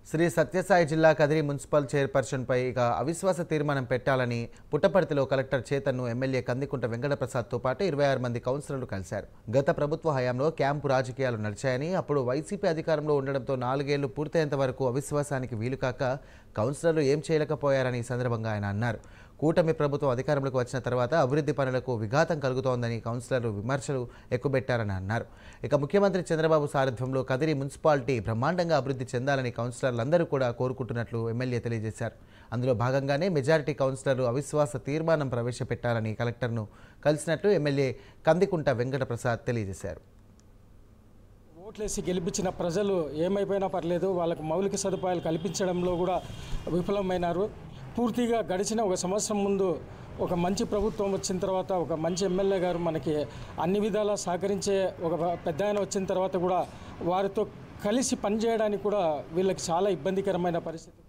శ్రీ సత్యసాయి జిల్లా కదిరి మున్సిపల్ చైర్పర్సన్పై ఇక అవిశ్వాస తీర్మానం పెట్టాలని పుట్టపర్తిలో కలెక్టర్ చేతన్ను ఎమ్మెల్యే కందికుంట వెంకటప్రసాద్తో పాటు 26 మంది కౌన్సిలర్లు కలిశారు. గత ప్రభుత్వ హయాంలో క్యాంపు రాజకీయాలు నడిచాయని, అప్పుడు వైసీపీ అధికారంలో ఉండడంతో 4 ఏళ్లు పూర్తయ్యేంత వరకు అవిశ్వాసానికి వీలుకాక కౌన్సిలర్లు ఏం చేయలేకపోయారని ఈ సందర్భంగా ఆయన అన్నారు. కూటమి ప్రభుత్వం అధికారంలోకి వచ్చిన తర్వాత అభివృద్ధి పనులకు విఘాతం కలుగుతోందని కౌన్సిలర్లు విమర్శలు ఎక్కుపెట్టారని అన్నారు. ఇక ముఖ్యమంత్రి చంద్రబాబు సారథ్యంలో కదిరి మున్సిపాలిటీ బ్రహ్మాండంగా అభివృద్ధి చెందాలని కౌన్సిలర్లందరూ కూడా కోరుకుంటున్నట్లు ఎమ్మెల్యే తెలియజేశారు. అందులో భాగంగానే మెజారిటీ కౌన్సిలర్లు అవిశ్వాస తీర్మానం ప్రవేశపెట్టాలని కలెక్టర్ను కలిసినట్లు ఎమ్మెల్యే కందికుంట వెంకటప్రసాద్ తెలియజేశారు. ఓట్లేసి గెలిపించిన ప్రజలు ఏమైపోయినా పర్లేదు, వాళ్ళకు మౌలిక సదుపాయాలు కల్పించడంలో కూడా విఫలమైనారు. పూర్తిగా గడిచిన ఒక సంవత్సరం ముందు ఒక మంచి ప్రభుత్వం వచ్చిన తర్వాత, ఒక మంచి ఎమ్మెల్యే గారు మనకి అన్ని విధాలా సహకరించే ఒక పెద్ద ఆయన వచ్చిన తర్వాత కూడా వారితో కలిసి పనిచేయడానికి కూడా వీళ్ళకి చాలా ఇబ్బందికరమైన పరిస్థితి.